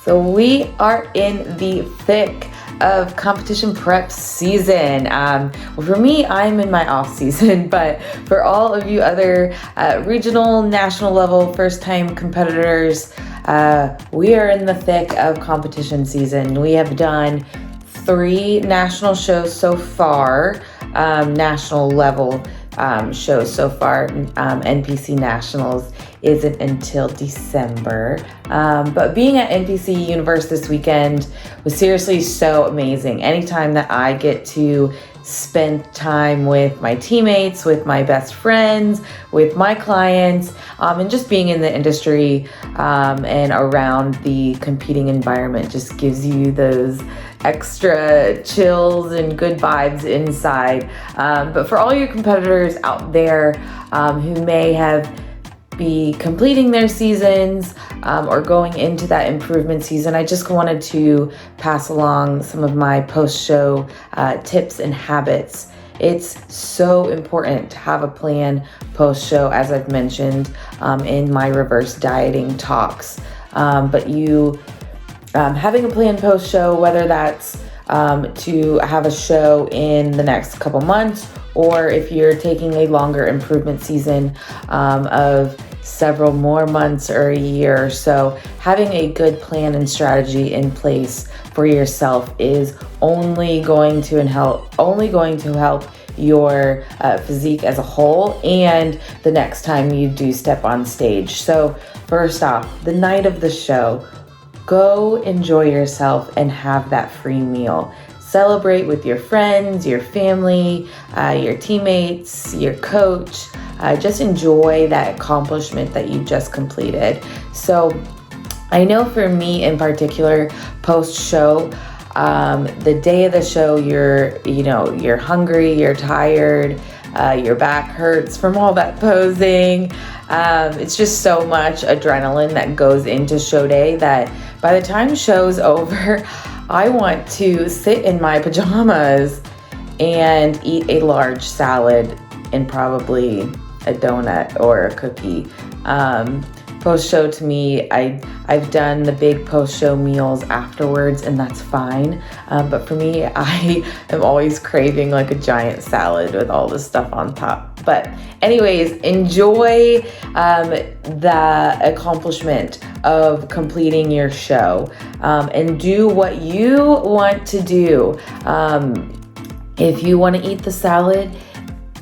So we are in the thick of competition prep season. Well, for me, I'm in my off season, but for all of you other regional, national level, first time competitors, we are in the thick of competition season. We have done 3 national shows so far, national level shows so far. NPC Nationals isn't until December. But being at NPC Universe this weekend was seriously so amazing. Anytime that I get to spend time with my teammates, with my best friends, with my clients, and just being in the industry and around the competing environment just gives you those extra chills and good vibes inside. But for all your competitors out there who may be completing their seasons or going into that improvement season, I just wanted to pass along some of my post-show tips and habits. It's so important to have a plan post-show, as I've mentioned in my reverse dieting talks. But you having a plan post-show, whether that's to have a show in the next couple months, or if you're taking a longer improvement season of several more months or a year or so, having a good plan and strategy in place for yourself is only going to help your physique as a whole and the next time you do step on stage. So first off, the night of the show, go enjoy yourself and have that free meal. Celebrate with your friends, your family, your teammates, your coach. Just enjoy that accomplishment that you just completed. So I know for me in particular, post-show, the day of the show, you're hungry, you're tired, your back hurts from all that posing. It's just so much adrenaline that goes into show day that by the time show's over, I want to sit in my pajamas and eat a large salad and probably a donut or a cookie. Post-show to me, I've done the big post-show meals afterwards, and that's fine. But for me, I am always craving like a giant salad with all this stuff on top. But anyways, enjoy the accomplishment of completing your show and do what you want to do. If you want to eat the salad,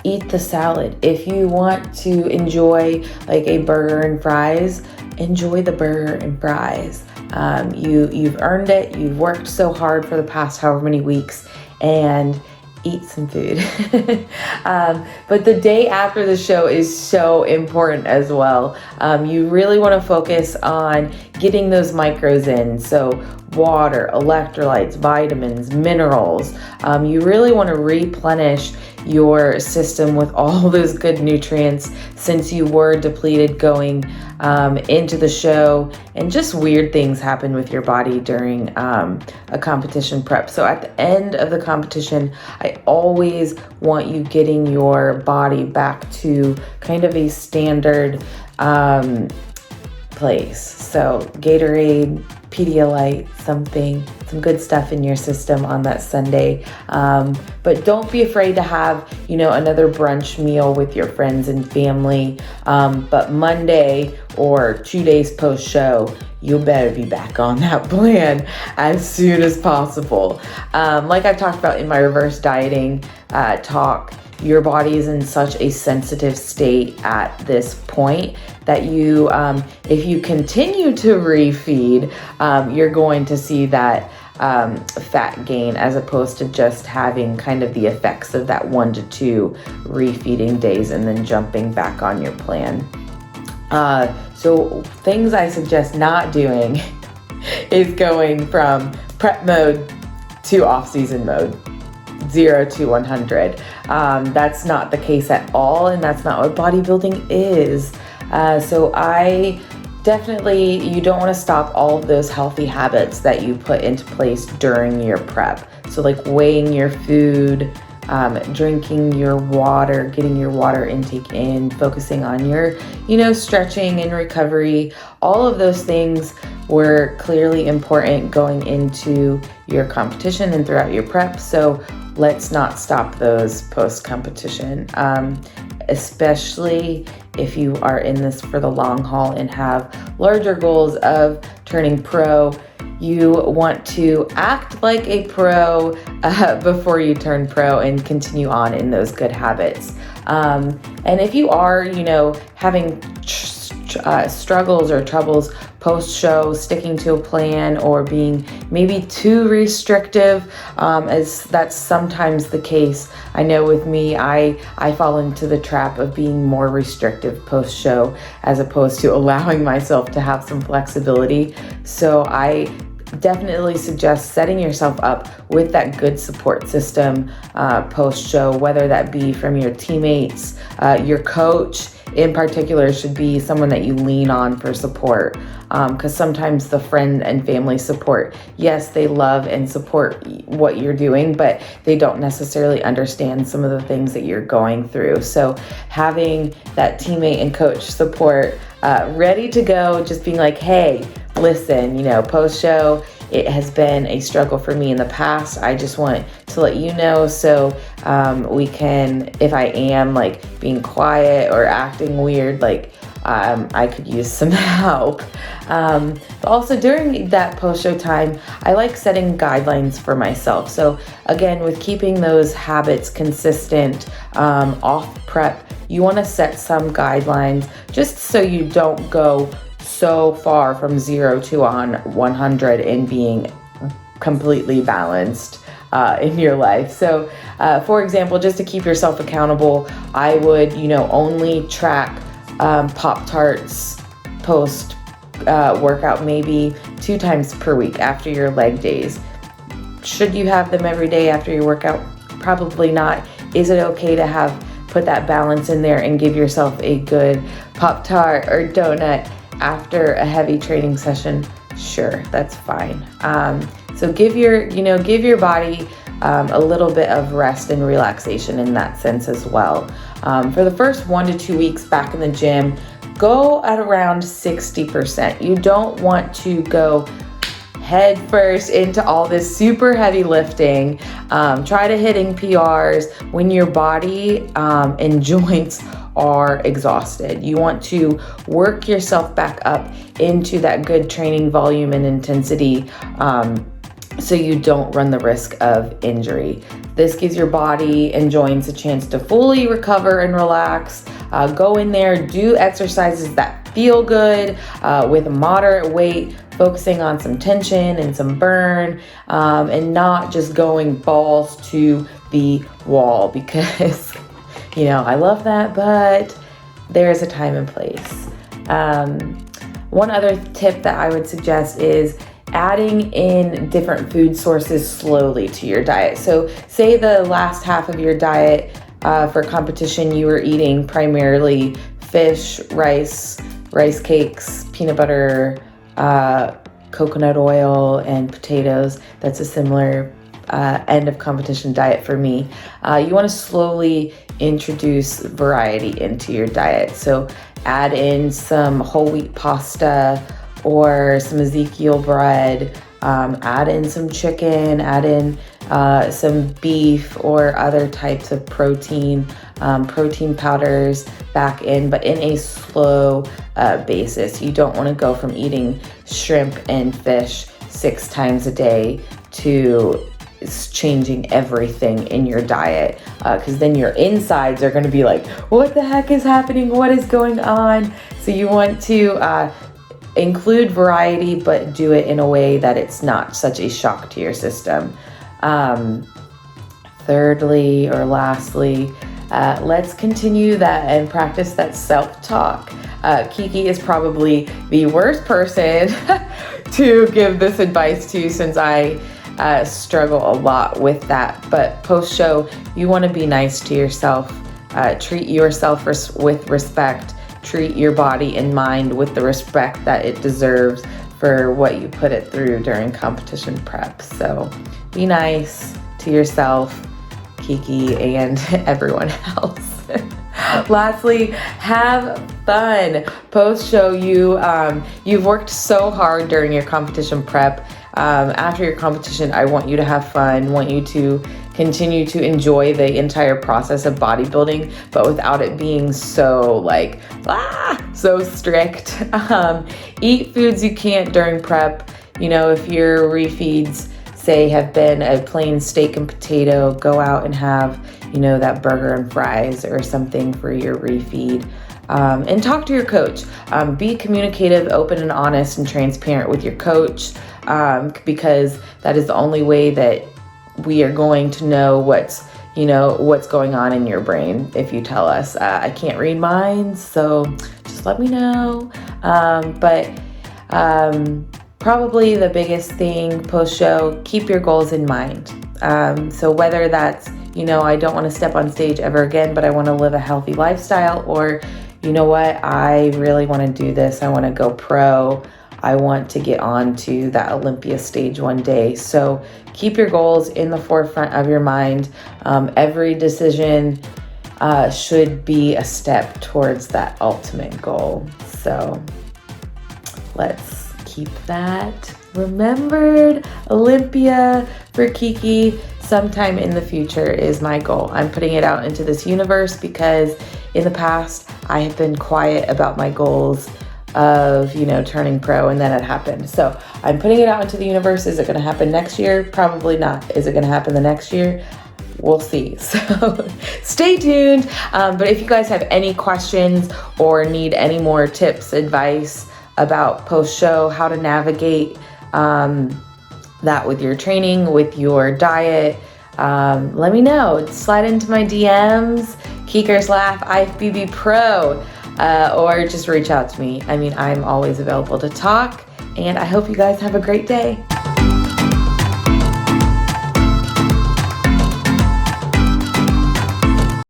eat the salad. If you want to enjoy like a burger and fries, enjoy the burger and fries. You've earned it. You've worked so hard for the past however many weeks, and eat some food. But the day after the show is so important as well. You really want to focus on getting those micros in. So water, electrolytes, vitamins, minerals. You really want to replenish your system with all those good nutrients since you were depleted going into the show, and just weird things happen with your body during a competition prep. So at the end of the competition, I always want you getting your body back to kind of a standard place. So Gatorade, Pedialyte, some good stuff in your system on that Sunday. But don't be afraid to have, another brunch meal with your friends and family. But Monday or 2 days post show, you better be back on that plan as soon as possible. Like I've talked about in my reverse dieting talk, your body is in such a sensitive state at this point that you, if you continue to refeed, you're going to see that fat gain as opposed to just having kind of the effects of that 1 to 2 refeeding days and then jumping back on your plan. So things I suggest not doing is going from prep mode to off-season mode. 0 to 100. That's not the case at all, and that's not what bodybuilding is. So you don't want to stop all of those healthy habits that you put into place during your prep. So like weighing your food, drinking your water, getting your water intake in, focusing on your, stretching and recovery. All of those things were clearly important going into your competition and throughout your prep. So let's not stop those post-competition, especially if you are in this for the long haul and have larger goals of turning pro. You want to act like a pro before you turn pro and continue on in those good habits. And if you are, having struggles or troubles post-show, sticking to a plan or being maybe too restrictive, as that's sometimes the case. I know with me, I fall into the trap of being more restrictive post-show as opposed to allowing myself to have some flexibility. So I definitely suggest setting yourself up with that good support system post-show, whether that be from your teammates, your coach in particular should be someone that you lean on for support, because sometimes the friend and family support, yes, they love and support what you're doing, but they don't necessarily understand some of the things that you're going through. So having that teammate and coach support ready to go, just being like, hey, listen, post-show, it has been a struggle for me in the past. I just want to let you know so we can, if I am like being quiet or acting weird, I could use some help. But also during that post-show time, I like setting guidelines for myself. So again, with keeping those habits consistent off prep, you want to set some guidelines just so you don't go so far from 0 to 100 in being completely balanced in your life. So for example, just to keep yourself accountable, I would only track Pop-Tarts post workout maybe 2 times per week after your leg days. Should you have them every day after your workout? Probably not. Is it okay to put that balance in there and give yourself a good Pop-Tart or donut after a heavy training session? Sure, that's fine. So give your body a little bit of rest and relaxation in that sense as well. For the first 1 to 2 weeks back in the gym, go at around 60%. You don't want to go head first into all this super heavy lifting. Try to hitting PRs when your body and joints are exhausted. You want to work yourself back up into that good training volume and intensity so you don't run the risk of injury. This gives your body and joints a chance to fully recover and relax. Go in there, do exercises that feel good with a moderate weight, focusing on some tension and some burn, and not just going balls to the wall, because I love that, but there's a time and place. One other tip that I would suggest is adding in different food sources slowly to your diet. So say the last half of your diet for competition, you were eating primarily fish, rice cakes, peanut butter, coconut oil, and potatoes. That's a similar end of competition diet for me. You want to slowly introduce variety into your diet. So add in some whole wheat pasta or some Ezekiel bread, add in some chicken, add in some beef or other types of protein powders back in, but in a slow basis. You don't want to go from eating shrimp and fish 6 times a day to changing everything in your diet, because then your insides are going to be like, what the heck is happening? What is going on? So you want to include variety, but do it in a way that it's not such a shock to your system. Thirdly, or lastly, let's continue that and practice that self-talk. Kiki is probably the worst person to give this advice to, since I struggle a lot with that. But post-show, you want to be nice to yourself. Treat yourself with respect. Treat your body and mind with the respect that it deserves for what you put it through during competition prep. So be nice to yourself, Kiki, and everyone else. Lastly, have fun. Post-show, you've worked so hard during your competition prep. After your competition, I want you to have fun, want you to continue to enjoy the entire process of bodybuilding, but without it being so like, so strict. Eat foods you can't during prep. You know, if your refeeds, say, have been a plain steak and potato, go out and have, you know, that burger and fries or something for your refeed. And talk to your coach. Be communicative, open and honest and transparent with your coach, because that is the only way that we are going to know what's going on in your brain. If you tell us, I can't read minds, so just let me know. Probably the biggest thing post-show, keep your goals in mind. So whether that's, I don't want to step on stage ever again, but I want to live a healthy lifestyle, or you know what, I really want to do this. I want to go pro. I want to get on to that Olympia stage one day. So keep your goals in the forefront of your mind. Every decision should be a step towards that ultimate goal. So let's keep that remembered. Olympia for Kiki sometime in the future is my goal. I'm putting it out into this universe because in the past I have been quiet about my goals of, turning pro, and then it happened. So I'm putting it out into the universe. Is it going to happen next year? Probably not. Is it going to happen the next year? We'll see. So stay tuned. But if you guys have any questions or need any more tips, advice about post-show, how to navigate that with your training, with your diet, let me know. Slide into my DMs, Keekers Laugh IFBB Pro, or just reach out to me. I'm always available to talk, and I hope you guys have a great day.